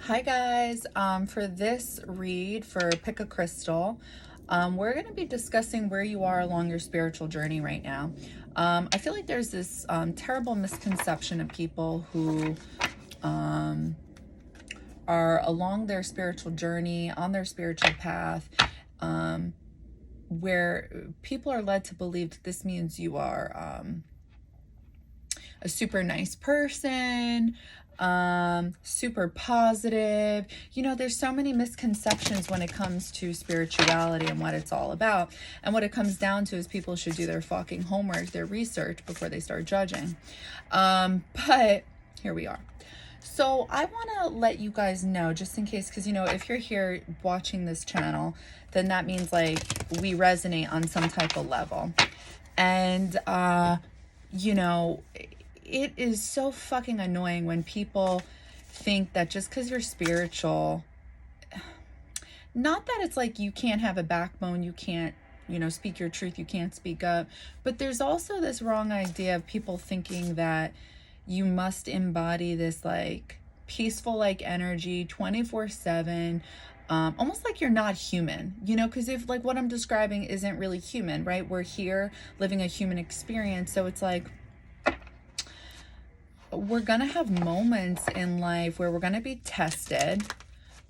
Hi guys, for this read for PickACrystal, we're going to be discussing where you are along your spiritual journey right now. I feel like there's this terrible misconception of people who are along their spiritual journey, on their spiritual path, where people are led to believe that this means you are a super nice person, super positive. You know, there's so many misconceptions when it comes to spirituality and what it's all about. And what it comes down to is people should do their fucking homework, their research before they start judging. But here we are. So I want to let you guys know, just in case, because, you know, if you're here watching this channel, then that means like we resonate on some type of level. And, you know, it is so fucking annoying when people think that just because you're spiritual, not that it's like you can't have a backbone, you can't, you know, speak your truth, you can't speak up, but there's also this wrong idea of people thinking that you must embody this like peaceful like energy 24/7, almost like you're not human, you know, because if like what I'm describing isn't really human, right? We're here living a human experience, so it's like we're gonna have moments in life where we're gonna be tested,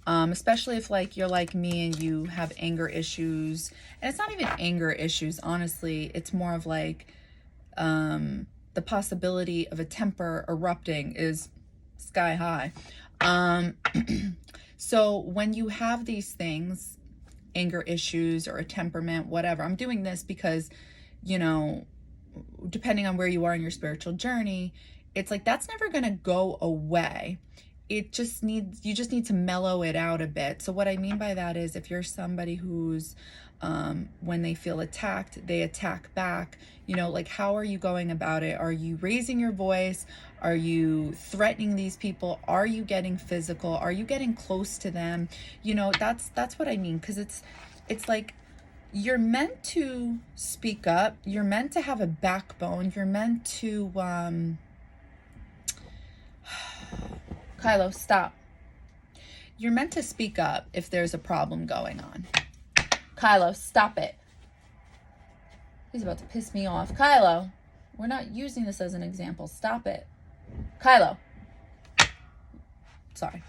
especially if like you're like me and you have anger issues. And it's not even anger issues, honestly, it's more of like the possibility of a temper erupting is sky high. So when you have these things, anger issues or a temperament, whatever, I'm doing this because, you know, depending on where you are in your spiritual journey, it's like that's never going to go away. It just needs, you just need to mellow it out a bit. So what I mean by that is if you're somebody who's when they feel attacked, they attack back, you know, like how are you going about it? Are you raising your voice? Are you threatening these people? Are you getting physical? Are you getting close to them? You know, that's what I mean, because it's like you're meant to speak up, you're meant to have a backbone, you're meant to Kylo, stop. You're meant to speak up if there's a problem going on. Kylo, stop it. He's about to piss me off. Kylo, we're not using this as an example. Stop it. Kylo. Sorry.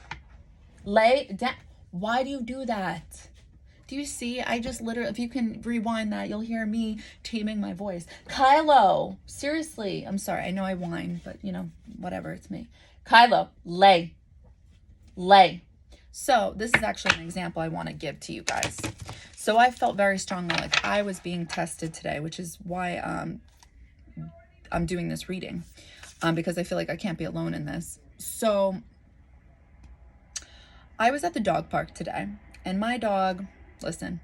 Lay down. Why do you do that? Do you see? I just literally, if you can rewind that, you'll hear me taming my voice. Kylo, seriously. I'm sorry. I know I whine, but you know, whatever. It's me. Kylo, lay. Lay. So this is actually an example I want to give to you guys. So I felt very strongly like I was being tested today, which is why I'm doing this reading, because I feel like I can't be alone in this. So I was at the dog park today, and my dog, listen,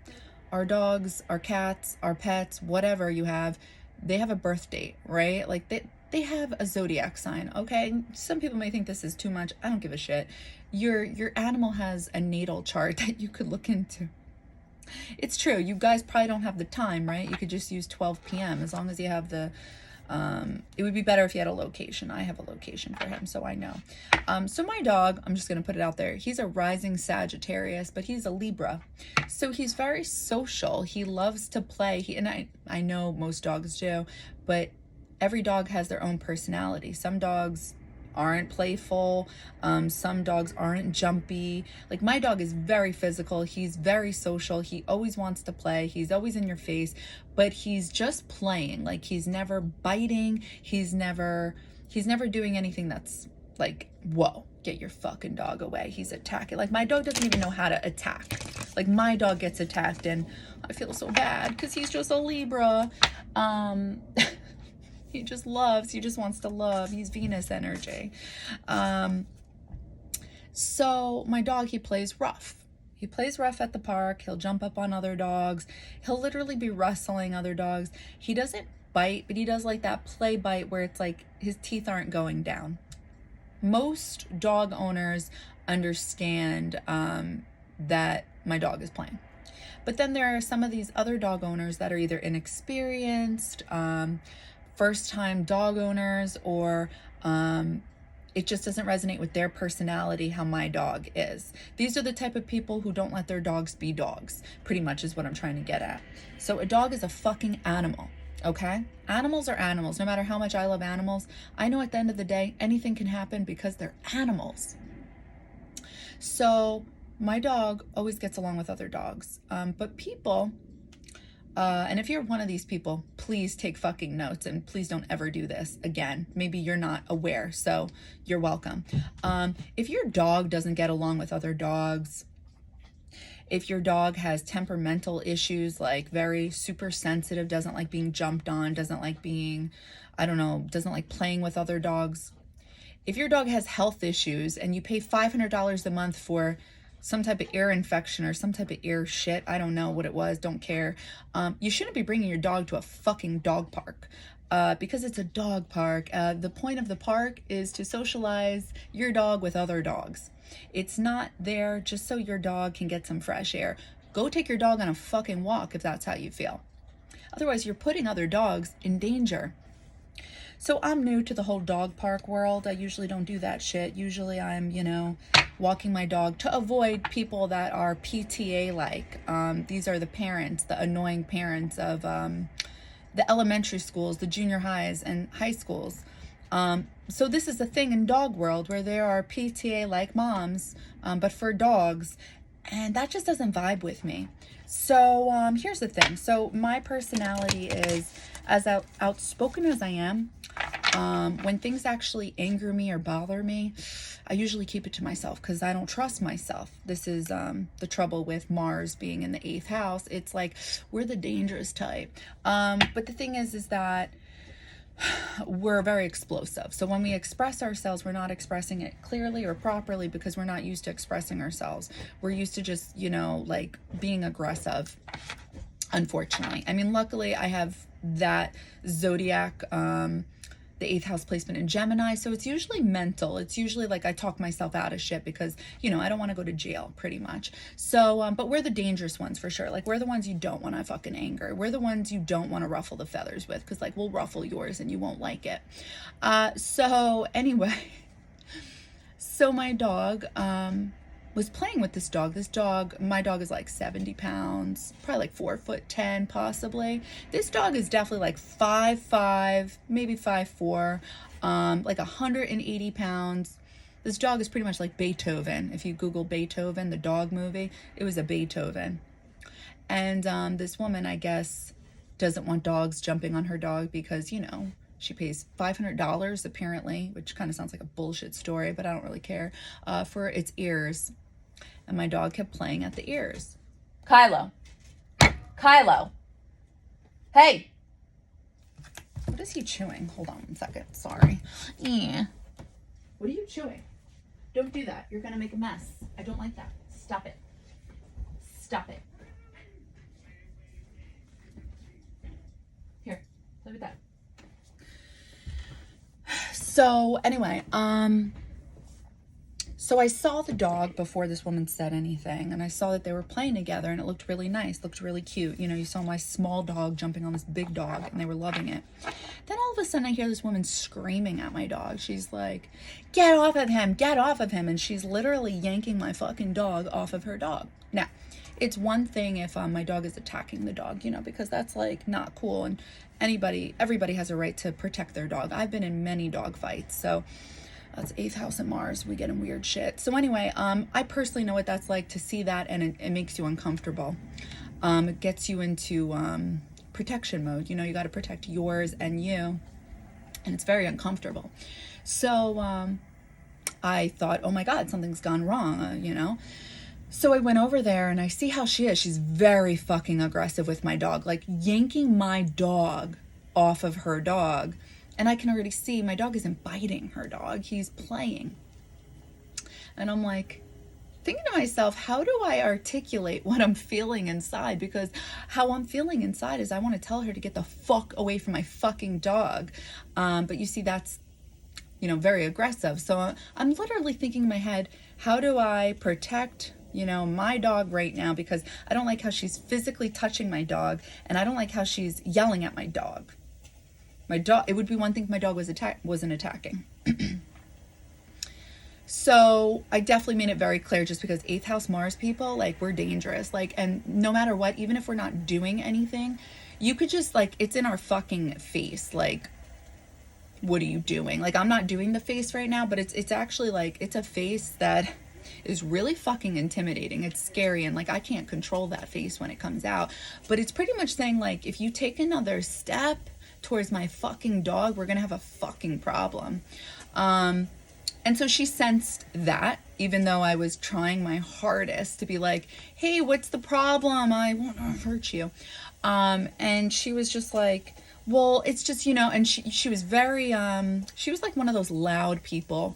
our dogs, our cats, our pets, whatever you have, they have a birth date, right? Like they have a zodiac sign, okay? Some people may think this is too much. I don't give a shit. Your animal has a natal chart that you could look into. It's true. You guys probably don't have the time, right? You could just use 12 p.m. as long as you have the, it would be better if you had a location. I have a location for him, so I know. So my dog, I'm just going to put it out there. He's a rising Sagittarius, but he's a Libra. So he's very social. He loves to play. And I know most dogs do, but every dog has their own personality. Some dogs aren't playful, some dogs aren't jumpy. Like my dog is very physical, he's very social, he always wants to play, he's always in your face, but he's just playing. Like he's never biting, he's never doing anything that's like, whoa, get your fucking dog away, he's attacking. Like my dog doesn't even know how to attack. Like my dog gets attacked and I feel so bad because he's just a Libra. He just loves, he just wants to love. He's Venus energy. So my dog, he plays rough. He plays rough at the park. He'll jump up on other dogs. He'll literally be wrestling other dogs. He doesn't bite, but he does like that play bite where it's like his teeth aren't going down. Most dog owners understand that my dog is playing. But then there are some of these other dog owners that are either inexperienced, first-time dog owners, or It just doesn't resonate with their personality how my dog is. These are the type of people who don't let their dogs be dogs, pretty much is what I'm trying to get at. So a dog is a fucking animal, okay? Animals are animals. No matter how much I love animals, I know at the end of the day, anything can happen because they're animals. So my dog always gets along with other dogs. But people, and if you're one of these people, please take fucking notes and please don't ever do this again. Maybe you're not aware, so you're welcome. If your dog doesn't get along with other dogs, if your dog has temperamental issues, like very super sensitive, doesn't like being jumped on, doesn't like being, I don't know, doesn't like playing with other dogs. If your dog has health issues and you pay $500 a month for some type of ear infection or some type of ear shit, I don't know what it was, don't care. You shouldn't be bringing your dog to a fucking dog park because it's a dog park. The point of the park is to socialize your dog with other dogs. It's not there just so your dog can get some fresh air. Go take your dog on a fucking walk if that's how you feel. Otherwise, you're putting other dogs in danger. So I'm new to the whole dog park world. I usually don't do that shit. Usually I'm, walking my dog to avoid people that are PTA-like. These are the parents, the annoying parents of the elementary schools, the junior highs and high schools. So this is a thing in dog world where there are PTA-like moms, but for dogs. And that just doesn't vibe with me. So here's the thing. So my personality is, as outspoken as I am, when things actually anger me or bother me, I usually keep it to myself because I don't trust myself. This is the trouble with Mars being in the 8th house. It's like we're the dangerous type. But the thing is that we're very explosive. So when we express ourselves, we're not expressing it clearly or properly because we're not used to expressing ourselves. We're used to just, like being aggressive, unfortunately. I mean, luckily I have that zodiac, the 8th house placement in Gemini. So it's usually mental. It's usually like I talk myself out of shit because, I don't want to go to jail pretty much. So, but we're the dangerous ones for sure. Like we're the ones you don't want to fucking anger. We're the ones you don't want to ruffle the feathers with because like we'll ruffle yours and you won't like it. So anyway, so my dog, was playing with this dog. This dog, my dog is like 70 pounds, probably like 4'10", possibly. This dog is definitely like 5'5", maybe 5'4", like 180 pounds. This dog is pretty much like Beethoven. If you Google Beethoven, the dog movie, it was a Beethoven. And this woman, I guess, doesn't want dogs jumping on her dog because, she pays $500 apparently, which kind of sounds like a bullshit story, but I don't really care, for its ears. And my dog kept playing at the ears. Kylo. Hey. What is he chewing? Hold on one second. Sorry. Yeah. What are you chewing? Don't do that. You're going to make a mess. I don't like that. Stop it. Here. Play with that. So anyway, so I saw the dog before this woman said anything, and I saw that they were playing together, and it looked really nice, looked really cute. You saw my small dog jumping on this big dog, and they were loving it. Then all of a sudden, I hear this woman screaming at my dog. She's like, get off of him, and she's literally yanking my fucking dog off of her dog. Now, it's one thing if my dog is attacking the dog, because that's like not cool, and everybody has a right to protect their dog. I've been in many dog fights, so that's 8th house in Mars. We get in weird shit. So anyway, I personally know what that's like to see that, and it makes you uncomfortable. It gets you into protection mode. You got to protect yours and you, and it's very uncomfortable. So I thought, oh my God, something's gone wrong, So I went over there and I see how she is. She's very fucking aggressive with my dog, like yanking my dog off of her dog. And I can already see my dog isn't biting her dog. He's playing. And I'm like, thinking to myself, how do I articulate what I'm feeling inside? Because how I'm feeling inside is I want to tell her to get the fuck away from my fucking dog. But you see, that's, very aggressive. So I'm literally thinking in my head, how do I protect my dog right now? Because I don't like how she's physically touching my dog, and I don't like how she's yelling at my dog. My dog, it would be one thing if my dog wasn't attacking. So I definitely made it very clear, just because 8th house Mars people, like, we're dangerous. Like, and no matter what, even if we're not doing anything, you could just, like, it's in our fucking face. Like, what are you doing? Like, I'm not doing the face right now, but it's actually, like, it's a face that is really fucking intimidating. It's scary, and, like, I can't control that face when it comes out. But it's pretty much saying, like, if you take another step towards my fucking dog, we're gonna have a fucking problem. And so she sensed that, even though I was trying my hardest to be like, hey, what's the problem? I won't hurt you. And she was just like, well, it's just, you know, and she was very, she was like one of those loud people.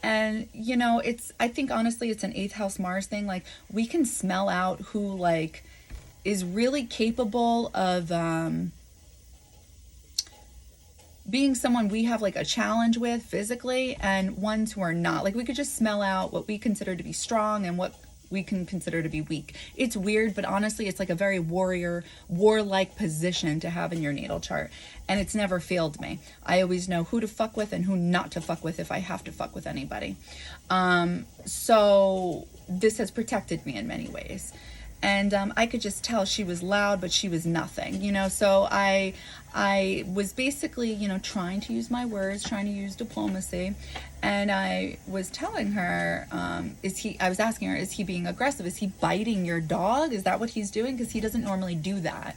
And, you know, I think honestly, it's an 8th house Mars thing. Like, we can smell out who, like, is really capable of, being someone we have, like, a challenge with physically, and ones who are not. Like, we could just smell out what we consider to be strong and what we can consider to be weak. It's weird, but honestly, it's like a very warlike position to have in your natal chart. And it's never failed me. I always know who to fuck with and who not to fuck with if I have to fuck with anybody. So this has protected me in many ways. And I could just tell she was loud, but she was nothing, you know. So I was basically, you know, trying to use my words, trying to use diplomacy. And I was telling her, I was asking her, is he being aggressive? Is he biting your dog? Is that what he's doing? Because he doesn't normally do that.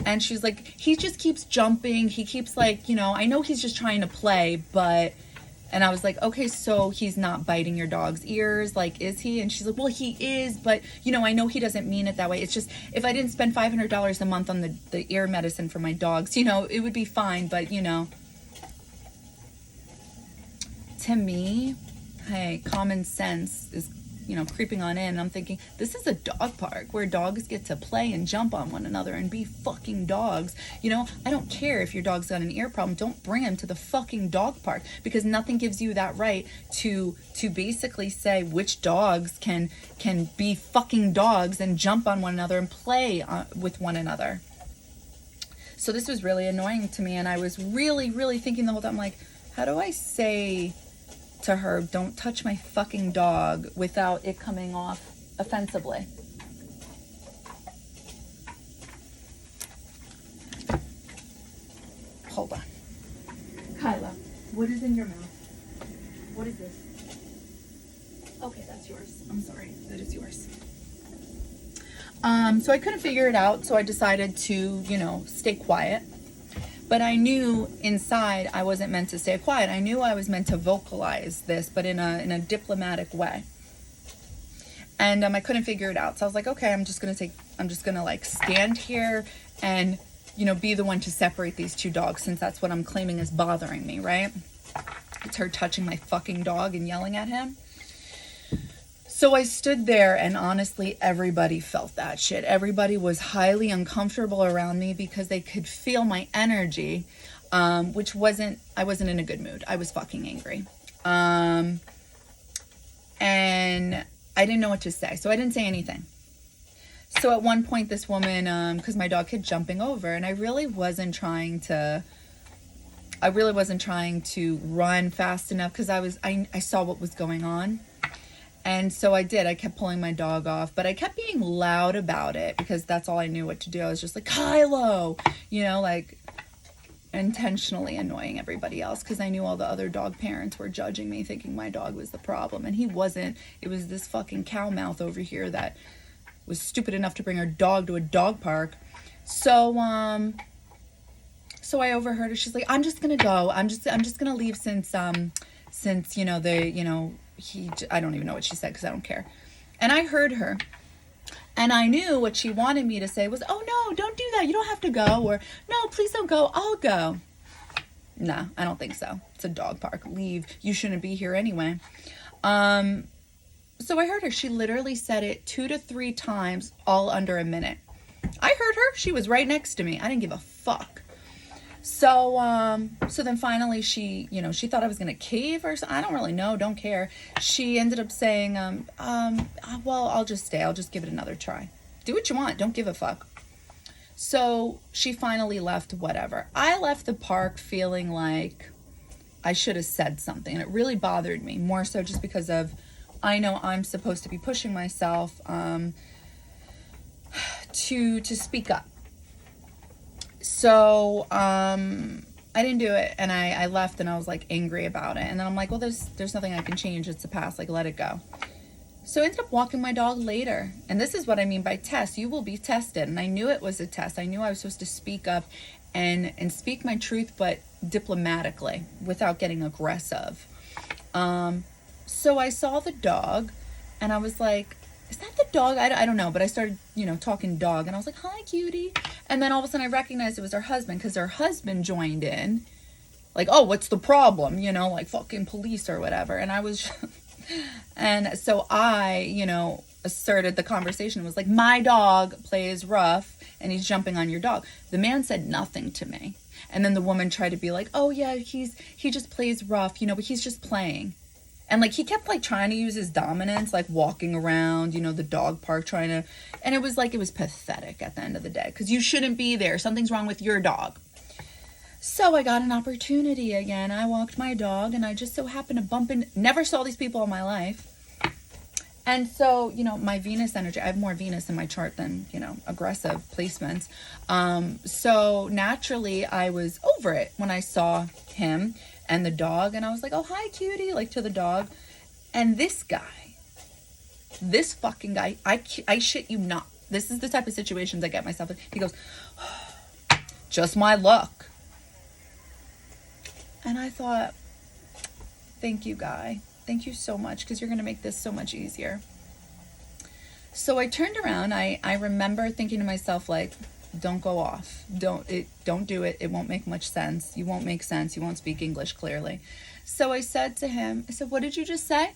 And she's like, he just keeps jumping. He keeps, like, you know, I know he's just trying to play, but... And I was like, okay, so he's not biting your dog's ears, like, is he? And she's like, well, he is, but, you know, I know he doesn't mean it that way. It's just, if I didn't spend $500 a month on the ear medicine for my dogs, you know, it would be fine. But, you know, to me, hey, common sense is, you know, creeping on in. And I'm thinking, this is a dog park where dogs get to play and jump on one another and be fucking dogs. You know, I don't care if your dog's got an ear problem. Don't bring him to the fucking dog park, because nothing gives you that right to basically say which dogs can be fucking dogs and jump on one another and play with one another. So this was really annoying to me, and I was really, really thinking the whole time, like, how do I say to her, don't touch my fucking dog, without it coming off offensively? Hold on. Kyla, what is in your mouth? What is this? Okay, that's yours. I'm sorry. That is yours. So I couldn't figure it out, so I decided to, you know, stay quiet. But I knew inside I wasn't meant to stay quiet. I knew I was meant to vocalize this, but in a diplomatic way. And I couldn't figure it out. So I was like, okay, I'm just gonna like stand here and, you know, be the one to separate these two dogs, since that's what I'm claiming is bothering me, right? It's her touching my fucking dog and yelling at him. So I stood there, and honestly, everybody felt that shit. Everybody was highly uncomfortable around me because they could feel my energy, I wasn't in a good mood. I was fucking angry. And I didn't know what to say, so I didn't say anything. So at one point, this woman, because my dog kept jumping over, and I really wasn't trying to run fast enough, because I saw what was going on. And so I kept pulling my dog off, but I kept being loud about it, because that's all I knew what to do. I was just like, Kylo, you know, like, intentionally annoying everybody else, because I knew all the other dog parents were judging me, thinking my dog was the problem, and he wasn't. It was this fucking cow mouth over here that was stupid enough to bring her dog to a dog park. So I overheard her. She's like, I'm just gonna go. I'm just gonna leave, since you know, I don't even know what she said, because I don't care. And I heard her, and I knew what she wanted me to say was, oh no, don't do that, you don't have to go, or no, please don't go, I'll go. Nah, I don't think so. It's a dog park. Leave. You shouldn't be here anyway. So I heard her. She literally said it 2 to 3 times, all under a minute. I heard her. She was right next to me. I didn't give a fuck. So then finally she thought I was going to cave or something. I don't really know. Don't care. She ended up saying, well, I'll just stay. I'll just give it another try. Do what you want. Don't give a fuck. So she finally left, whatever. I left the park feeling like I should have said something. And it really bothered me, more so just because of, I know I'm supposed to be pushing myself to speak up. So I didn't do it, and I left, and I was like angry about it. And then I'm like, well, there's nothing I can change. It's the past. Like, let it go. So I ended up walking my dog later. And this is what I mean by test. You will be tested. And I knew it was a test. I knew I was supposed to speak up and speak my truth, but diplomatically, without getting aggressive. So I saw the dog, and I was like, is that the dog? I don't know. But I started, talking dog. And I was like, hi, cutie. And then all of a sudden I recognized it was her husband, because her husband joined in. Like, oh, what's the problem? Like fucking police or whatever. And I was... And so I, asserted the conversation. It was like, my dog plays rough and he's jumping on your dog. The man said nothing to me. And then the woman tried to be like, oh yeah, he just plays rough, but he's just playing. And like, he kept like trying to use his dominance, like walking around, the dog park and it was pathetic at the end of the day, because you shouldn't be there. Something's wrong with your dog. So I got an opportunity again. I walked my dog, and I just so happened to bump in. Never saw these people in my life. And so, my Venus energy, I have more Venus in my chart than, aggressive placements. So naturally, I was over it when I saw him and the dog. And I was like, oh, hi, cutie, like to the dog. And this fucking guy, I shit you not. This is the type of situations I get myself in. He goes, oh, just my luck. And I thought, thank you, guy. Thank you so much, because you're going to make this so much easier. So I turned around. I remember thinking to myself, like, don't go off. Don't do it. It won't make much sense. You won't make sense. You won't speak English clearly. So I said to him, what did you just say?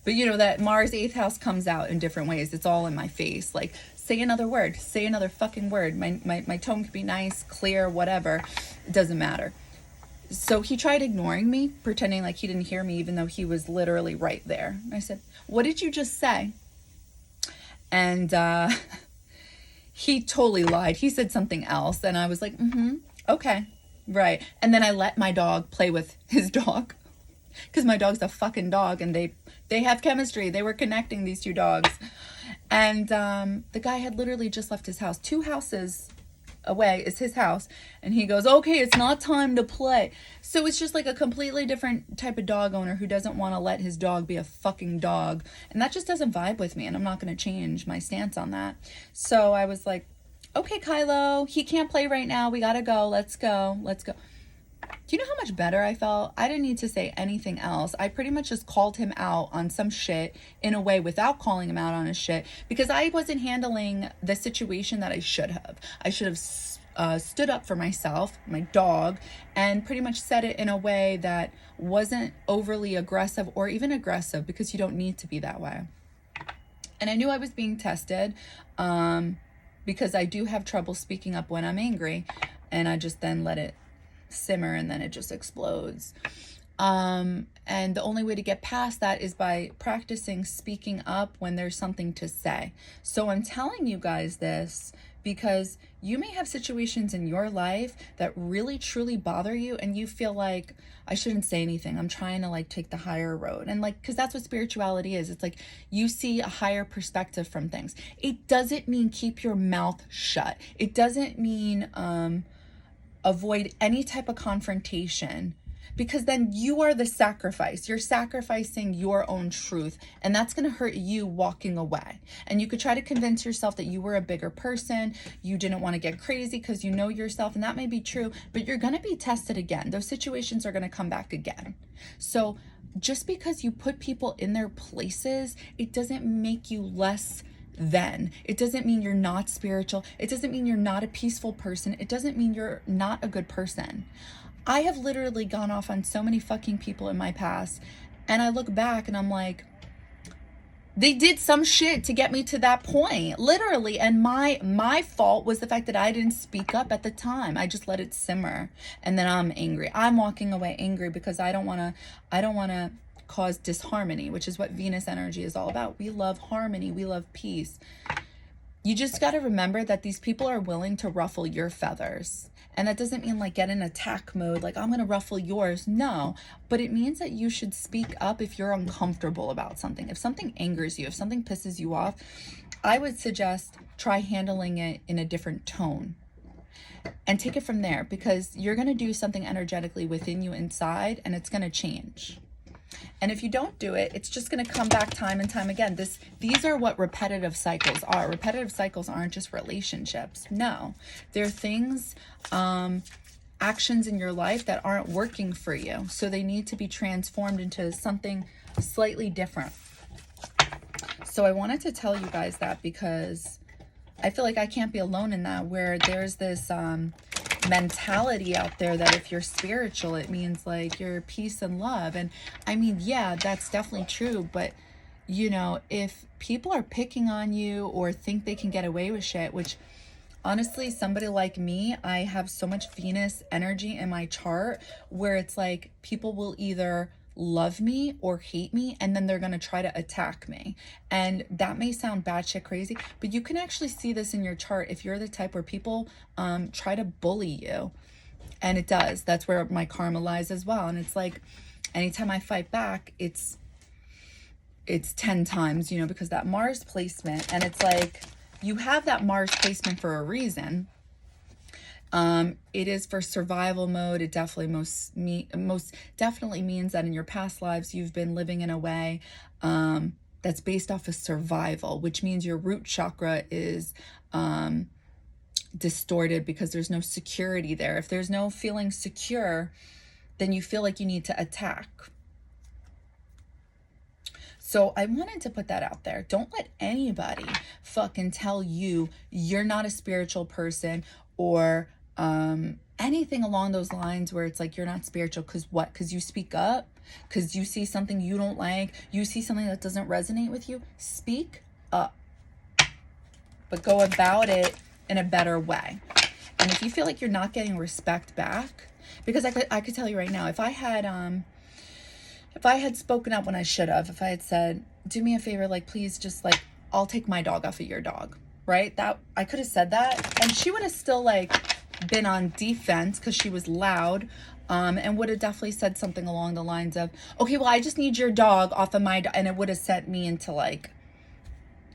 But that Mars 8th house comes out in different ways. It's all in my face. Like, say another word. Say another fucking word. My tone could be nice, clear, whatever. It doesn't matter. So he tried ignoring me, pretending like he didn't hear me, even though he was literally right there. I said, what did you just say? And he totally lied. He said something else. And I was like, okay, right. And then I let my dog play with his dog, because my dog's a fucking dog, and they have chemistry. They were connecting, these two dogs. And the guy had literally just left his house. 2 houses away is his house, and he goes, okay, it's not time to play. So it's just like a completely different type of dog owner who doesn't want to let his dog be a fucking dog, and that just doesn't vibe with me, and I'm not going to change my stance on that. So I was like, okay, Kylo, he can't play right now, we gotta go, let's go. Do you know how much better I felt? I didn't need to say anything else. I pretty much just called him out on some shit in a way without calling him out on his shit, because I wasn't handling the situation that I should have. I should have stood up for myself, my dog, and pretty much said it in a way that wasn't overly aggressive or even aggressive, because you don't need to be that way. And I knew I was being tested because I do have trouble speaking up when I'm angry, and I just then let it simmer, and then it just explodes. And the only way to get past that is by practicing speaking up when there's something to say. So I'm telling you guys this because you may have situations in your life that really truly bother you, and you feel like, I shouldn't say anything, I'm trying to like take the higher road, and like, because that's what spirituality is. It's like you see a higher perspective from things. It doesn't mean keep your mouth shut. It doesn't mean avoid any type of confrontation, because then you are the sacrifice. You're sacrificing your own truth, and that's going to hurt you walking away. And you could try to convince yourself that you were a bigger person, you didn't want to get crazy because you know yourself, and that may be true, but you're going to be tested again. Those situations are going to come back again. So just because you put people in their places, it doesn't make you less than. It doesn't mean you're not spiritual. It doesn't mean you're not a peaceful person. It doesn't mean you're not a good person. I have literally gone off on so many fucking people in my past, and I look back and I'm like, they did some shit to get me to that point, literally. And my fault was the fact that I didn't speak up at the time. I just let it simmer, and then I'm angry. I'm walking away angry because I don't want to cause disharmony, which is what Venus energy is all about. We love harmony. We love peace. You just got to remember that these people are willing to ruffle your feathers. And that doesn't mean like get in attack mode, like I'm going to ruffle yours. No, but it means that you should speak up if you're uncomfortable about something. If something angers you, if something pisses you off, I would suggest try handling it in a different tone and take it from there, because you're going to do something energetically within you inside and it's going to change. And if you don't do it, it's just going to come back time and time again. These are what repetitive cycles are. Repetitive cycles aren't just relationships. No, they're things, actions in your life that aren't working for you. So they need to be transformed into something slightly different. So I wanted to tell you guys that because I feel like I can't be alone in that, where there's this mentality out there that if you're spiritual, it means like you're peace and love. And I mean, yeah, that's definitely true. But, you know, if people are picking on you or think they can get away with shit, which honestly, somebody like me, I have so much Venus energy in my chart where it's like people will either love me or hate me, and then they're going to try to attack me. And that may sound batshit crazy, but you can actually see this in your chart if you're the type where people try to bully you. And it does. That's where my karma lies as well. And it's like anytime I fight back, it's 10 times, you know, because that Mars placement, and it's like you have that Mars placement for a reason. It is for survival mode. It definitely most definitely means that in your past lives, you've been living in a way, that's based off of survival, which means your root chakra is, distorted because there's no security there. If there's no feeling secure, then you feel like you need to attack. So I wanted to put that out there. Don't let anybody fucking tell you you're not a spiritual person, or anything along those lines where it's like you're not spiritual. Because what? Because you speak up? Because you see something you don't like? You see something that doesn't resonate with you? Speak up. But go about it in a better way. And if you feel like you're not getting respect back, because I could tell you right now, if I had spoken up when I should have, if I had said, do me a favor, like, please just like, I'll take my dog off of your dog, right? That I could have said that, and she would have still like been on defense because she was loud, and would have definitely said something along the lines of, okay, well, I just need your dog off of my dog, and it would have sent me into like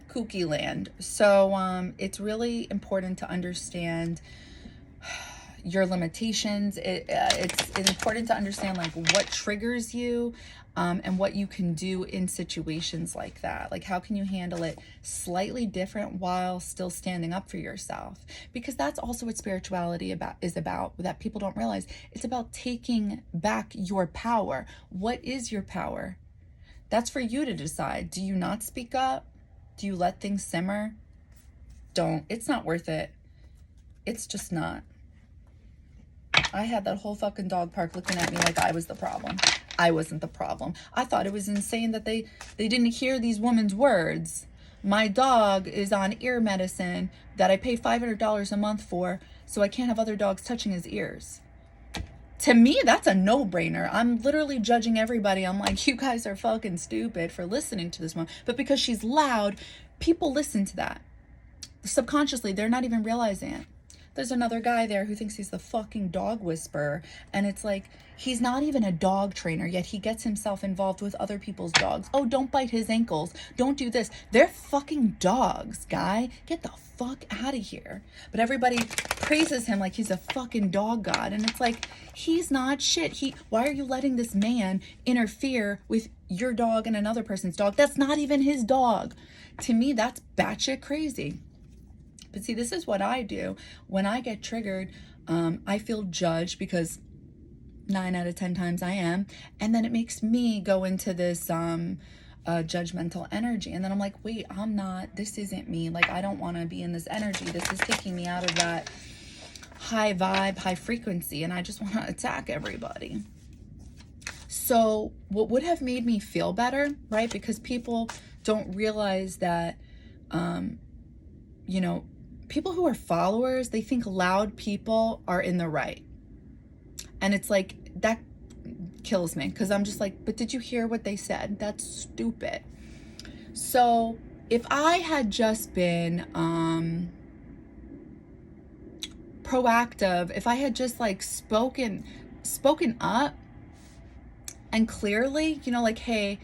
kooky land. So it's really important to understand your limitations. It's important to understand like what triggers you, and what you can do in situations like that. Like, how can you handle it slightly different while still standing up for yourself? Because that's also what spirituality is about, that people don't realize. It's about taking back your power. What is your power? That's for you to decide. Do you not speak up? Do you let things simmer? Don't. It's not worth it. It's just not. I had that whole fucking dog park looking at me like I was the problem. I wasn't the problem. I thought it was insane that they didn't hear these women's words. My dog is on ear medicine that I pay $500 a month for, so I can't have other dogs touching his ears. To me, that's a no-brainer. I'm literally judging everybody. I'm like, you guys are fucking stupid for listening to this one. But because she's loud, people listen to that. Subconsciously, they're not even realizing it. There's another guy there who thinks he's the fucking dog whisperer. And it's like, he's not even a dog trainer, yet he gets himself involved with other people's dogs. Oh, don't bite his ankles. Don't do this. They're fucking dogs, guy. Get the fuck out of here. But everybody praises him like he's a fucking dog god. And it's like, he's not shit. Why are you letting this man interfere with your dog and another person's dog? That's not even his dog. To me, that's batshit crazy. But see, this is what I do. When I get triggered, I feel judged, because 9 out of 10 times I am. And then it makes me go into this judgmental energy. And then I'm like, wait, I'm not, this isn't me. Like, I don't want to be in this energy. This is taking me out of that high vibe, high frequency. And I just want to attack everybody. So what would have made me feel better, right? Because people don't realize that, you know, people who are followers, they think loud people are in the right. And it's like, that kills me, because I'm just like, but did you hear what they said? That's stupid. So if I had just been proactive, if I had just like spoken up and clearly, you know, like, hey,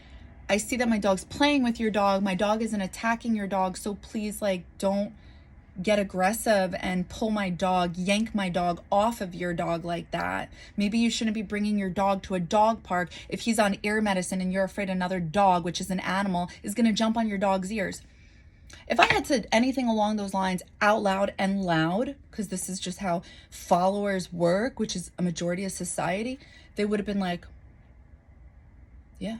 I see that my dog's playing with your dog. My dog isn't attacking your dog. So please, like, don't get aggressive and pull my dog, yank my dog off of your dog like that. Maybe you shouldn't be bringing your dog to a dog park if he's on ear medicine and you're afraid another dog, which is an animal, is going to jump on your dog's ears. If I had said anything along those lines out loud and loud, because this is just how followers work, which is a majority of society, they would have been like, yeah,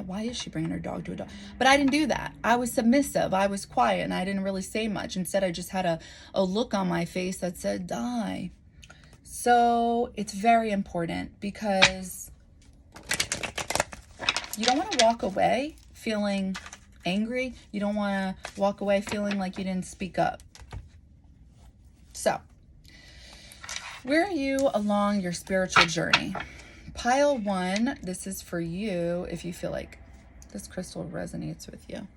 why is she bringing her dog to a dog? But I didn't do that. I was submissive. I was quiet, and I didn't really say much. Instead, I just had a look on my face that said, die. So it's very important, because you don't want to walk away feeling angry. You don't want to walk away feeling like you didn't speak up. So, where are you along your spiritual journey? Pile 1, this is for you if you feel like this crystal resonates with you.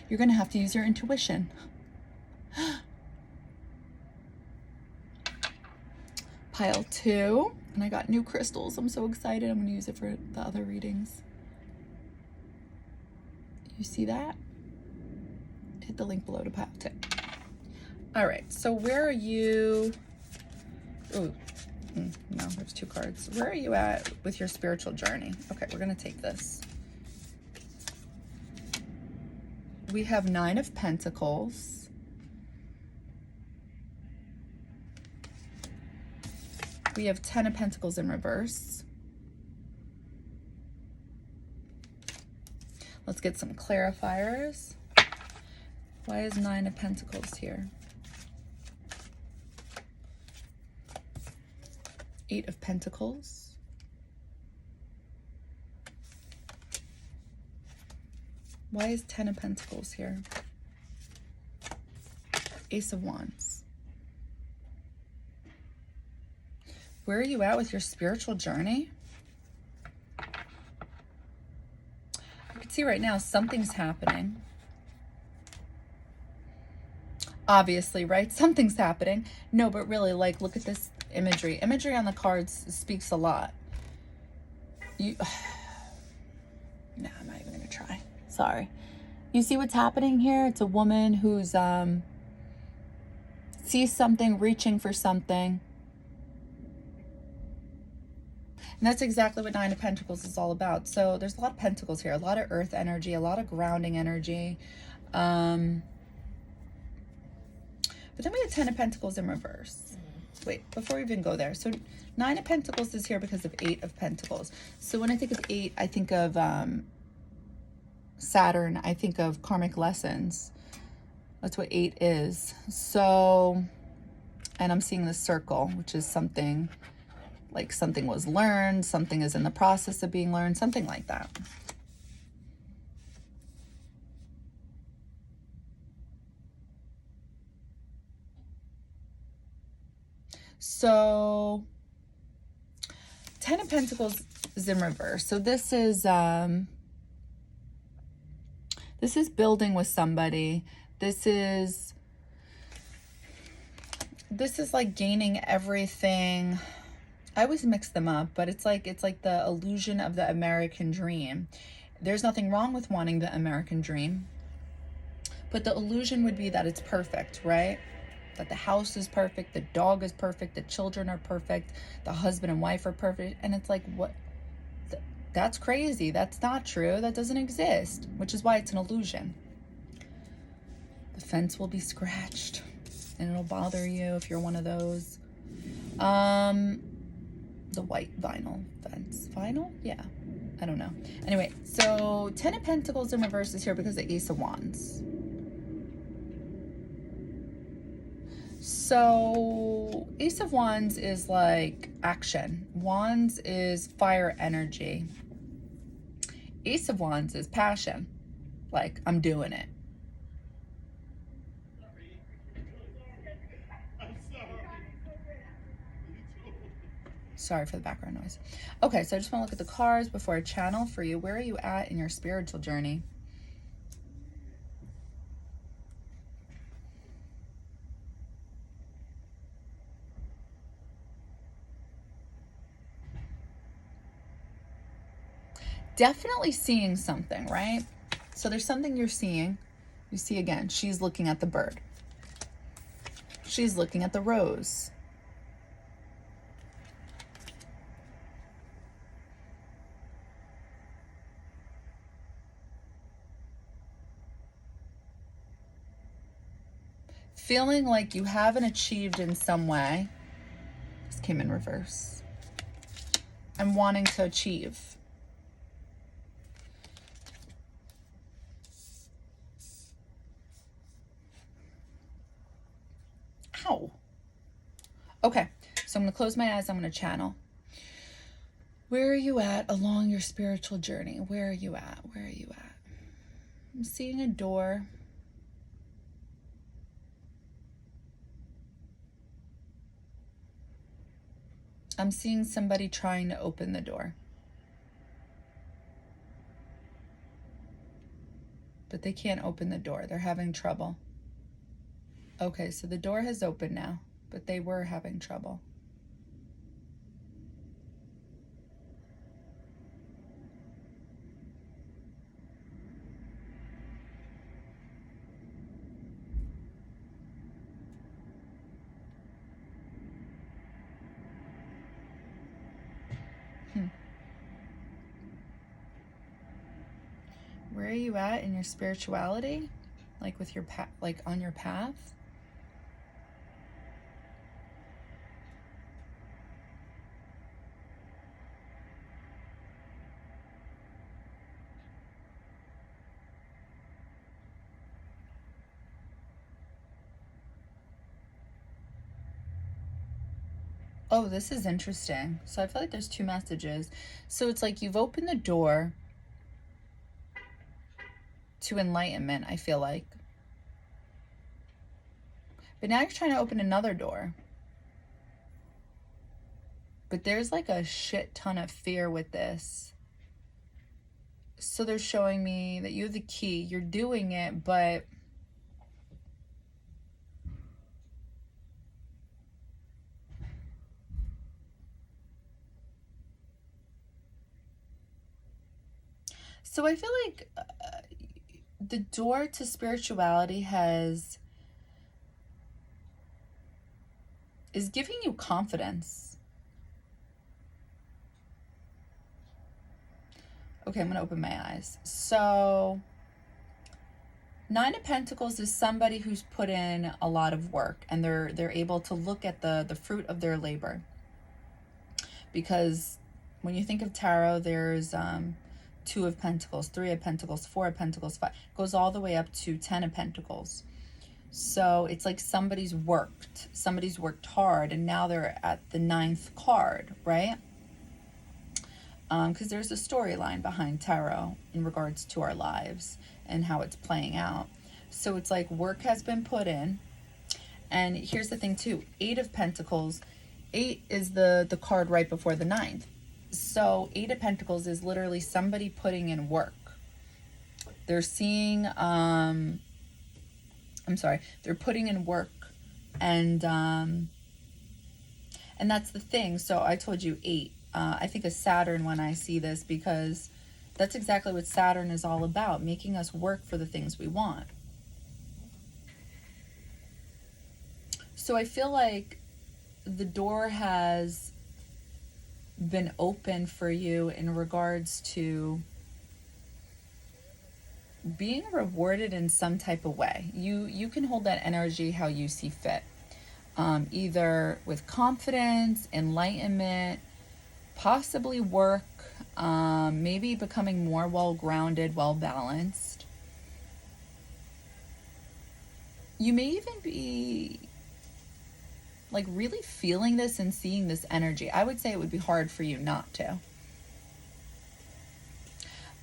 You're going to have to use your intuition. Pile 2, and I got new crystals. I'm so excited. I'm going to use it for the other readings. You see that? Hit the link below to pile 2. All right, so where are you? Oh, no, there's 2 cards. Where are you at with your spiritual journey? Okay, we're going to take this. We have 9 of Pentacles. We have 10 of Pentacles in reverse. Let's get some clarifiers. Why is 9 of Pentacles here? 8 of Pentacles. Why is 10 of Pentacles here? Ace of Wands. Where are you at with your spiritual journey? I can see right now something's happening. Obviously, right? Something's happening. No, but really, like, look at this imagery. Imagery on the cards speaks a lot. No, I'm not even going to try. Sorry. You see what's happening here? It's a woman who's sees something, reaching for something. And that's exactly what 9 of Pentacles is all about. So there's a lot of pentacles here, a lot of earth energy, a lot of grounding energy. But then we have 10 of Pentacles in reverse. Wait, before we even go there. So 9 of Pentacles is here because of 8 of Pentacles. So when I think of 8, I think of Saturn. I think of karmic lessons. That's what 8 is. So, and I'm seeing the circle, which is something like something was learned, something is in the process of being learned, something like that. So 10 of Pentacles is in reverse. So this is building with somebody. This is like gaining everything. I always mix them up, but it's like the illusion of the American dream. There's nothing wrong with wanting the American dream, but the illusion would be that it's perfect, right? That the house is perfect, the dog is perfect, the children are perfect, the husband and wife are perfect. And it's like, what? That's crazy. That's not true. That doesn't exist, which is why it's an illusion. The fence will be scratched and it'll bother you if you're one of those. The white vinyl fence. Vinyl? Yeah. I don't know. Anyway, so 10 of Pentacles in reverse is here because of Ace of Wands. So Ace of Wands is like action. Wands is fire energy. Ace of Wands is passion. Like, I'm doing it. Sorry for the background noise. Okay, so I just want to look at the cards before I channel for you. Where are you at in your spiritual journey? Definitely seeing something, right? So there's something you're seeing. You see again, she's looking at the bird. She's looking at the rose. Feeling like you haven't achieved in some way. This came in reverse. And wanting to achieve. Ow. Okay, so I'm going to close my eyes. I'm going to channel. Where are you at along your spiritual journey? Where are you at? Where are you at? I'm seeing a door. I'm seeing somebody trying to open the door. But they can't open the door. They're having trouble. Okay, so the door has opened now, but they were having trouble. Where are you at in your spirituality? Like with your like on your path? Oh, this is interesting. So I feel like there's two messages. So it's like you've opened the door to enlightenment, I feel like. But now you're trying to open another door. But there's like a shit ton of fear with this. So they're showing me that you have the key. You're doing it, but so I feel like the door to spirituality is giving you confidence. Okay, I'm going to open my eyes. So Nine of Pentacles is somebody who's put in a lot of work, and they're able to look at the fruit of their labor. Because when you think of tarot, there's Two of Pentacles, Three of Pentacles, Four of Pentacles, Five. It goes all the way up to 10 of Pentacles. So it's like somebody's worked hard, and now they're at the 9th card, right? Because there's a storyline behind tarot in regards to our lives and how it's playing out. So it's like work has been put in. And here's the thing too, 8 of Pentacles, 8 is the card right before the 9th. So 8 of Pentacles is literally somebody putting in work. They're seeing, they're putting in work, and that's the thing. So I told you 8. I think of Saturn when I see this, because that's exactly what Saturn is all about, making us work for the things we want. So I feel like the door has been open for you in regards to being rewarded in some type of way. You can hold that energy how you see fit. Either with confidence, enlightenment, possibly work, maybe becoming more well-grounded, well-balanced. You may even be like really feeling this and seeing this energy. I would say it would be hard for you not to.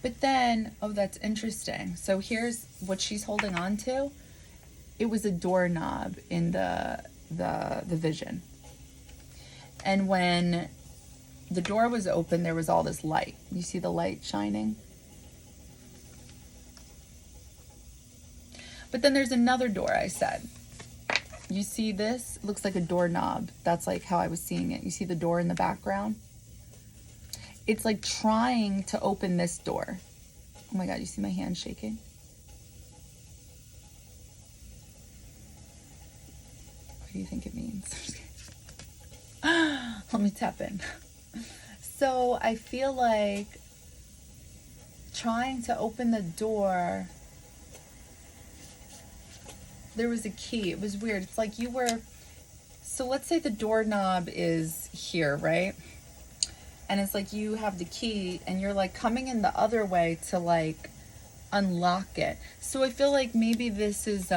But then, oh, that's interesting. So here's what she's holding on to. It was a doorknob in the vision. And when the door was open, there was all this light. You see the light shining? But then there's another door, I said. You see this? It looks like a doorknob. That's like how I was seeing it. You see the door in the background? It's like trying to open this door. Oh my God, you see my hand shaking? What do you think it means? Let me tap in. So I feel like trying to open the door, there was a key. It was weird. It's like you were, so let's say the doorknob is here, right? And it's like you have the key and you're like coming in the other way to like unlock it. So I feel like maybe this is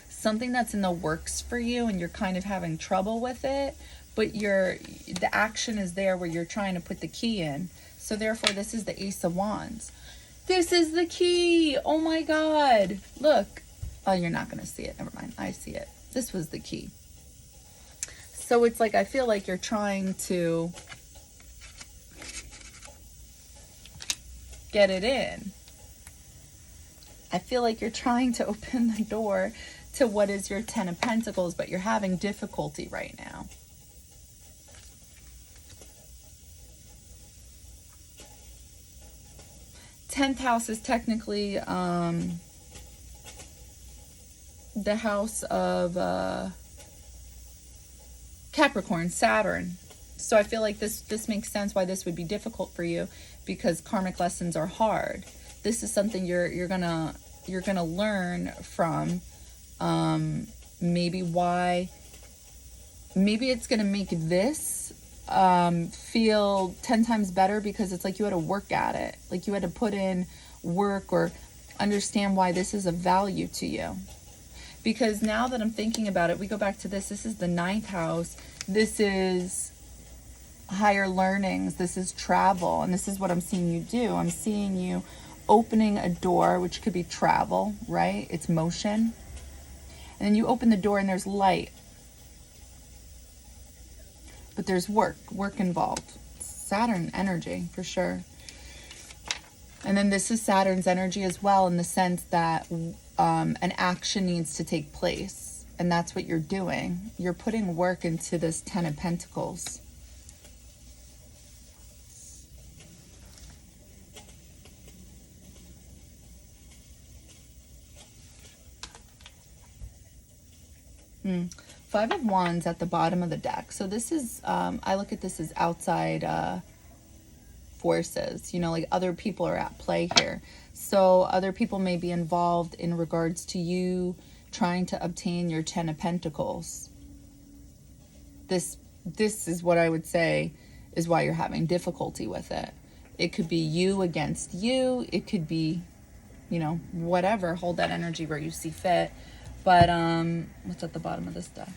something that's in the works for you and you're kind of having trouble with it, but the action is there where you're trying to put the key in. So therefore this is the Ace of Wands. This is the key. Oh my God. Look. Oh, you're not going to see it. Never mind. I see it. This was the key. So it's like, I feel like you're trying to get it in. I feel like you're trying to open the door to what is your 10 of Pentacles, but you're having difficulty right now. Tenth house is technically the house of Capricorn, Saturn. So I feel like this makes sense why this would be difficult for you, because karmic lessons are hard. This is something you're gonna learn from. Maybe it's gonna make this feel 10 times better, because it's like you had to work at it, like you had to put in work or understand why this is of value to you. Because now that I'm thinking about it, we go back to this is the 9th house. This is higher learnings, this is travel, and this is what I'm seeing you do. I'm seeing you opening a door, which could be travel, right? It's motion. And then you open the door and there's light. But there's work involved. Saturn energy, for sure. And then this is Saturn's energy as well, in the sense that an action needs to take place. And that's what you're doing. You're putting work into this 10 of Pentacles. Five of Wands at the bottom of the deck. So this is, I look at this as outside forces, you know, like other people are at play here. So other people may be involved in regards to you trying to obtain your 10 of Pentacles. This is what I would say is why you're having difficulty with it. It could be you against you. It could be, you know, whatever. Hold that energy where you see fit. But what's at the bottom of this deck?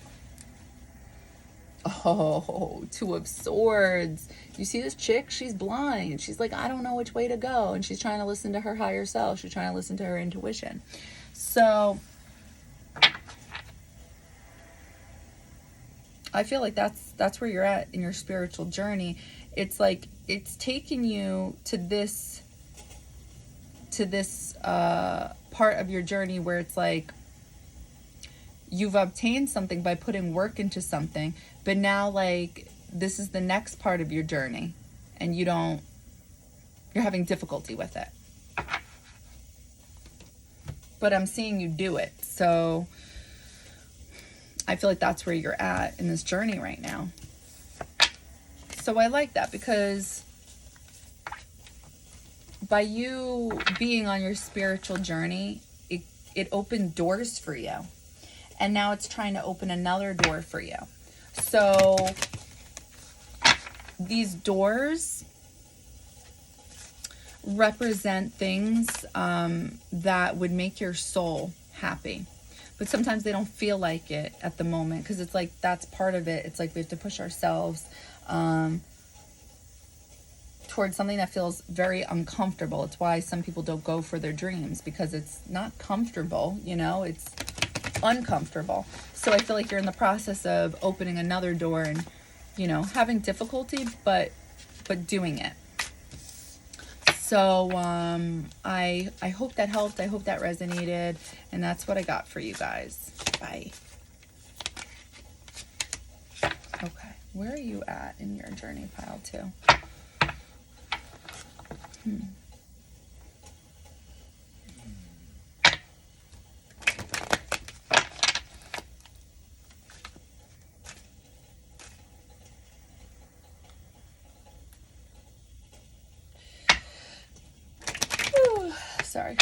Oh, Two of Swords. You see this chick? She's blind. She's like, I don't know which way to go. And she's trying to listen to her higher self. She's trying to listen to her intuition. So I feel like that's where you're at in your spiritual journey. It's like it's taking you to this part of your journey where it's like you've obtained something by putting work into something, but now like this is the next part of your journey and you're having difficulty with it. But I'm seeing you do it. So I feel like that's where you're at in this journey right now. So I like that, because by you being on your spiritual journey, it opened doors for you. And now it's trying to open another door for you. So these doors represent things that would make your soul happy. But sometimes they don't feel like it at the moment, because it's like that's part of it. It's like we have to push ourselves towards something that feels very uncomfortable. It's why some people don't go for their dreams, because it's not comfortable, you know, it's uncomfortable. So I feel like you're in the process of opening another door and you know, having difficulty, but doing it. So I hope that helped. I hope that resonated. And that's what I got for you guys. Bye. Okay, where are you at in your journey, pile 2? Whew, sorry.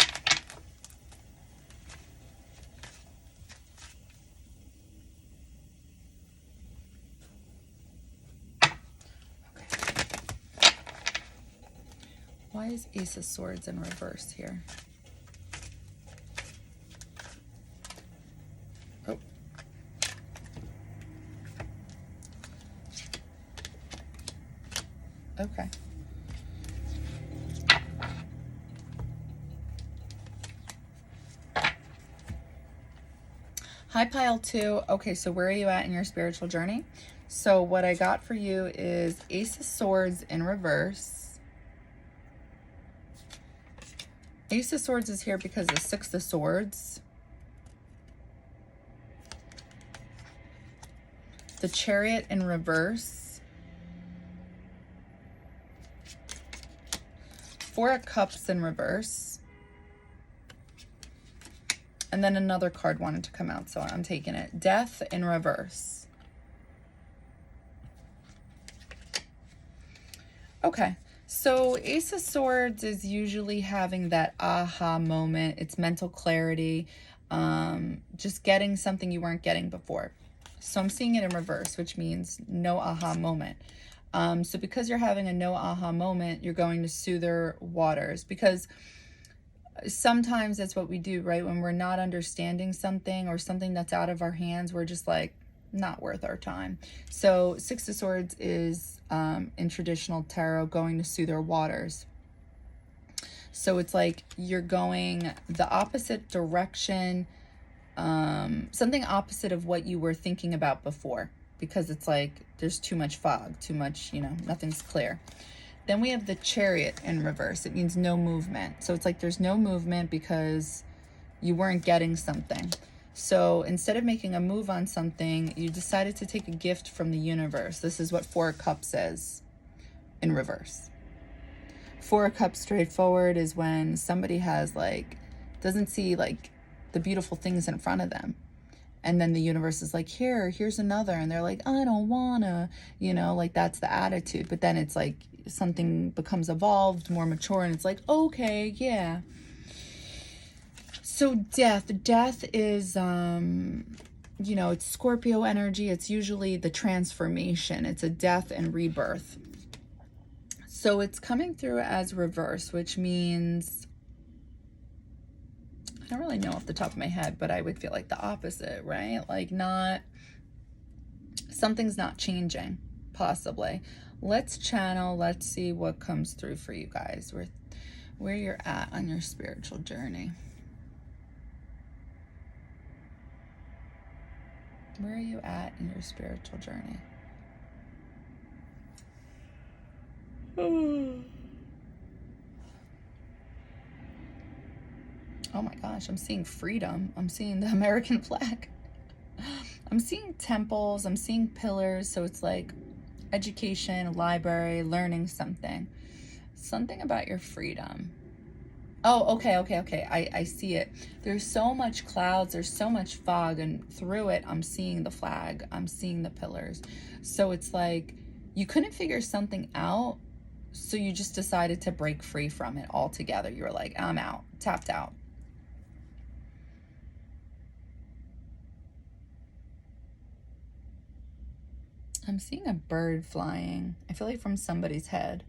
Why is Ace of Swords in reverse here? Oh. Okay. Hi, pile 2. Okay, so where are you at in your spiritual journey? So what I got for you is Ace of Swords in reverse. Ace of Swords is here because of Six of Swords. The Chariot in reverse. Four of Cups in reverse. And then another card wanted to come out, so I'm taking it. Death in reverse. Okay, so Ace of Swords is usually having that aha moment. It's mental clarity, just getting something you weren't getting before. So I'm seeing it in reverse, which means no aha moment. So because you're having a no aha moment, you're going to soother waters, because sometimes that's what we do, right? When we're not understanding something or something that's out of our hands, we're just like, not worth our time. So Six of Swords is in traditional tarot going to soother waters. So it's like you're going the opposite direction, something opposite of what you were thinking about before, because it's like there's too much fog, too much, you know, nothing's clear. Then we have the Chariot in reverse. It means no movement. So it's like there's no movement because you weren't getting something. So instead of making a move on something, you decided to take a gift from the universe. This is what Four of Cups says in reverse. Four of Cups straightforward is when somebody has like, doesn't see like the beautiful things in front of them. And then the universe is like, here's another. And they're like, I don't wanna, you know, like that's the attitude. But then it's like something becomes evolved, more mature, and it's like, okay, yeah. So death is, you know, it's Scorpio energy. It's usually the transformation. It's a death and rebirth. So it's coming through as reverse, which means, I don't really know off the top of my head, but I would feel like the opposite, right? Like not, something's not changing, possibly. Let's channel, let's see what comes through for you guys, where you're at on your spiritual journey. Where are you at in your spiritual journey? Oh my gosh, I'm seeing freedom. I'm seeing the American flag. I'm seeing temples, I'm seeing pillars, so it's like education, library, learning something. Something about your freedom. Oh, okay. I see it. There's so much clouds, there's so much fog, and through it, I'm seeing the flag, I'm seeing the pillars. So it's like you couldn't figure something out, so you just decided to break free from it altogether. You were like, I'm out, tapped out. I'm seeing a bird flying. I feel like from somebody's head.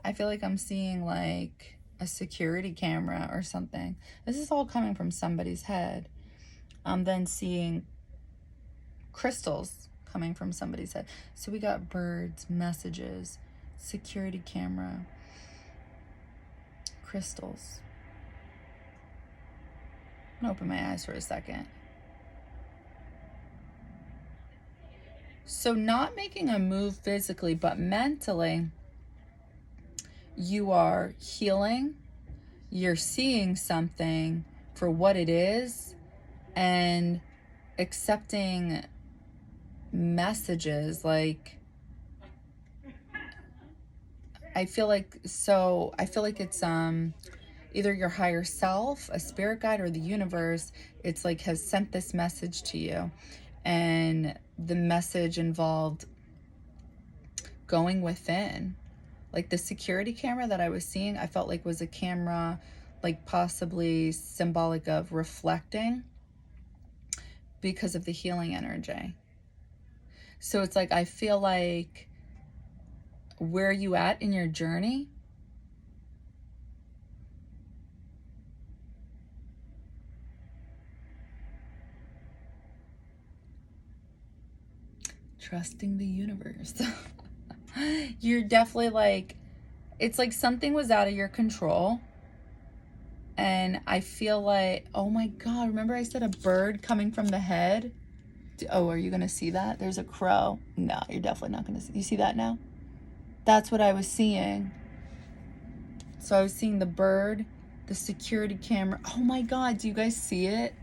I feel like I'm seeing like a security camera or something. This is all coming from somebody's head. I'm then seeing crystals coming from somebody's head. So we got birds, messages, security camera, crystals. I'm gonna open my eyes for a second. So not making a move physically, but mentally, you are healing, you're seeing something for what it is, and accepting messages. Like, I feel like it's either your higher self, a spirit guide, or the universe. It's like has sent this message to you, and the message involved going within. Like the security camera that I was seeing, I felt like was a camera, like possibly symbolic of reflecting because of the healing energy. So it's like, I feel like, where are you at in your journey? Trusting the universe. You're definitely like, it's like something was out of your control. And I feel like, oh my God, remember I said a bird coming from the head? Oh, are you going to see that? There's a crow. No, you're definitely not going to see. You see that now? That's what I was seeing. So I was seeing the bird, the security camera. Oh my God, do you guys see it?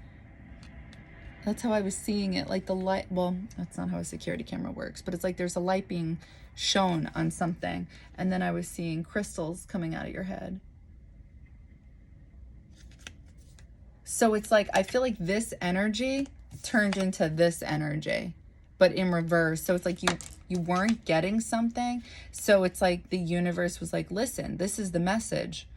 That's how I was seeing it. Like the light, well, that's not how a security camera works, but it's like there's a light being shown on something. And then I was seeing crystals coming out of your head. So it's like, I feel like this energy turned into this energy, but in reverse. So it's like you weren't getting something. So it's like the universe was like, listen, this is the message.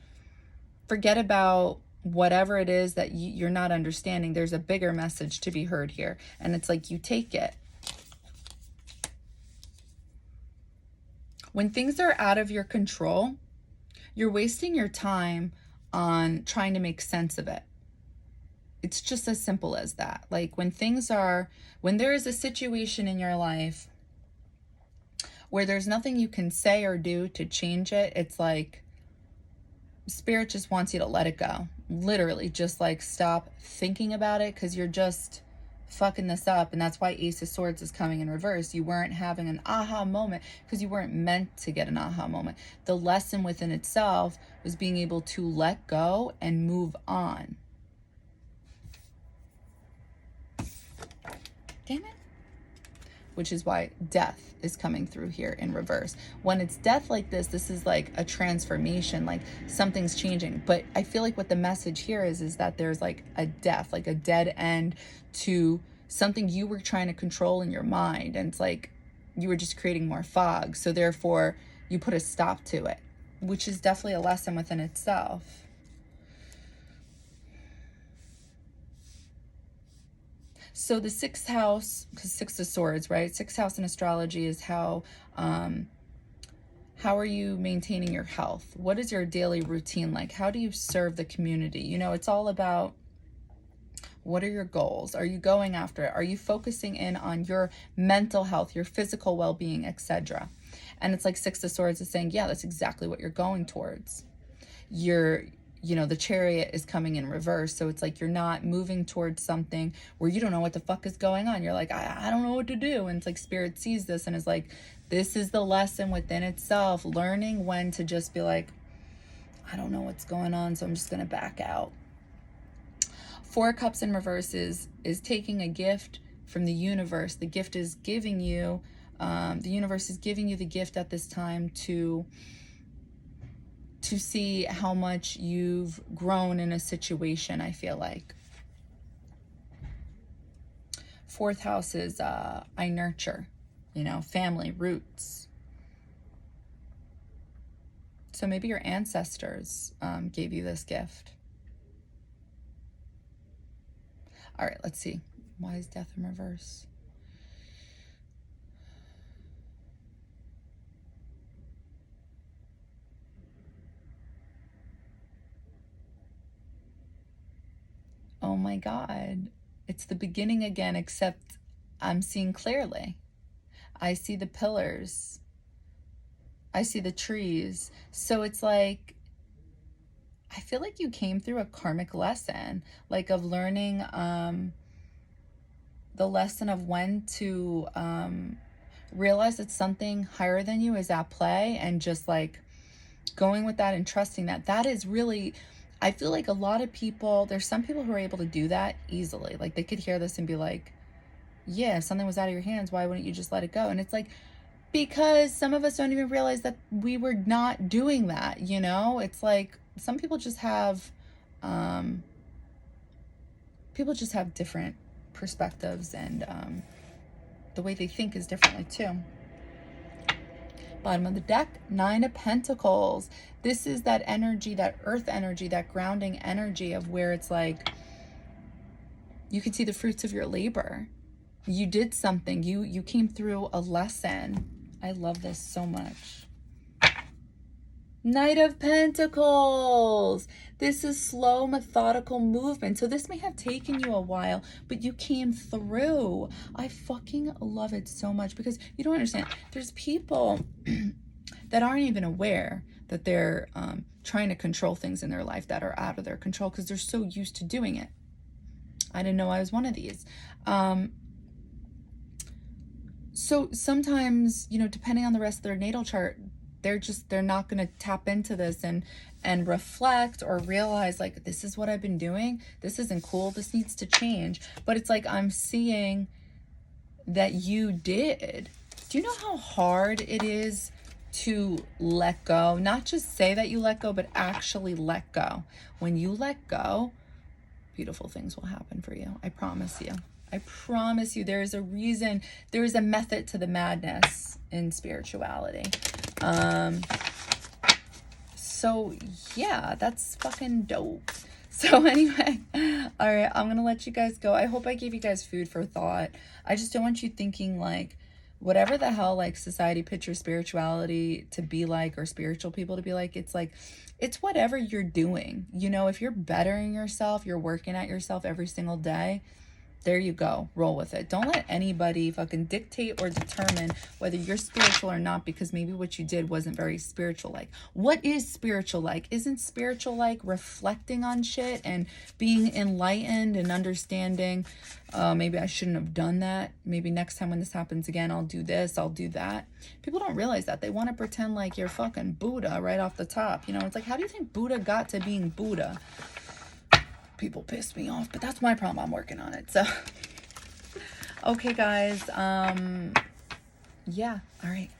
Forget about whatever it is that you're not understanding. There's a bigger message to be heard here. And it's like, you take it. When things are out of your control, you're wasting your time on trying to make sense of it. It's just as simple as that. Like when there is a situation in your life where there's nothing you can say or do to change it, it's like Spirit just wants you to let it go. Literally, just like stop thinking about it, because you're just fucking this up. And that's why Ace of Swords is coming in reverse. You weren't having an aha moment because you weren't meant to get an aha moment. The lesson within itself was being able to let go and move on. Damn it. Which is why death is coming through here in reverse. When it's death like this is like a transformation, like something's changing. But I feel like what the message here is that there's like a death, like a dead end to something you were trying to control in your mind. And it's like you were just creating more fog. So therefore you put a stop to it, which is definitely a lesson within itself. So the sixth house, because Six of Swords, right? Sixth house in astrology is how are you maintaining your health? What is your daily routine like? How do you serve the community? You know, it's all about, what are your goals? Are you going after it? Are you focusing in on your mental health, your physical well-being, etc.? And it's like Six of Swords is saying, yeah, that's exactly what you're going towards. The Chariot is coming in reverse. So it's like you're not moving towards something where you don't know what the fuck is going on. You're like, I don't know what to do. And it's like Spirit sees this and is like, this is the lesson within itself. Learning when to just be like, I don't know what's going on, so I'm just going to back out. Four of Cups in reverse is taking a gift from the universe. The gift is giving you, the universe is giving you the gift at this time to see how much you've grown in a situation, I feel like. Fourth house is I nurture, family, roots. So maybe your ancestors gave you this gift. All right, let's see. Why is death in reverse? Oh my God, it's the beginning again, except I'm seeing clearly. I see the pillars. I see the trees. So it's like, I feel like you came through a karmic lesson, like of learning the lesson of when to realize that something higher than you is at play, and just like going with that and trusting that. That is really, I feel like a lot of people, there's some people who are able to do that easily. Like they could hear this and be like, yeah, if something was out of your hands, why wouldn't you just let it go? And it's like, because some of us don't even realize that we were not doing that, you know? It's like some people just have different perspectives, and the way they think is differently too. Bottom of the deck, 9 of Pentacles. This is that energy, that earth energy, that grounding energy of where it's like you can see the fruits of your labor. You did something. You came through a lesson. I love this so much. Knight of Pentacles. This is slow, methodical movement. So this may have taken you a while, but you came through. I fucking love it so much, because you don't understand. There's people that aren't even aware that they're trying to control things in their life that are out of their control, because they're so used to doing it. I didn't know I was one of these. So sometimes, you know, depending on the rest of their natal chart, they're not going to tap into this and reflect or realize like, this is what I've been doing. This isn't cool. This needs to change. But it's like, I'm seeing that you did. Do you know how hard it is to let go? Not just say that you let go, but actually let go. When you let go, beautiful things will happen for you. I promise you. I promise you, there is a reason, there is a method to the madness in spirituality. So yeah, that's fucking dope. So anyway, all right, I'm gonna let you guys go. I hope I gave you guys food for thought. I just don't want you thinking like, whatever the hell like society pictures spirituality to be like, or spiritual people to be like, it's whatever you're doing. You know, if you're bettering yourself, you're working at yourself every single day, there you go. Roll with it. Don't let anybody fucking dictate or determine whether you're spiritual or not, because maybe what you did wasn't very spiritual like. What is spiritual like? Isn't spiritual like reflecting on shit and being enlightened and understanding, maybe I shouldn't have done that. Maybe next time when this happens again, I'll do this, I'll do that. People don't realize that. They want to pretend like you're fucking Buddha right off the top. You know, it's like, how do you think Buddha got to being Buddha? People piss me off, but that's my problem. I'm working on it. So okay guys, yeah, all right.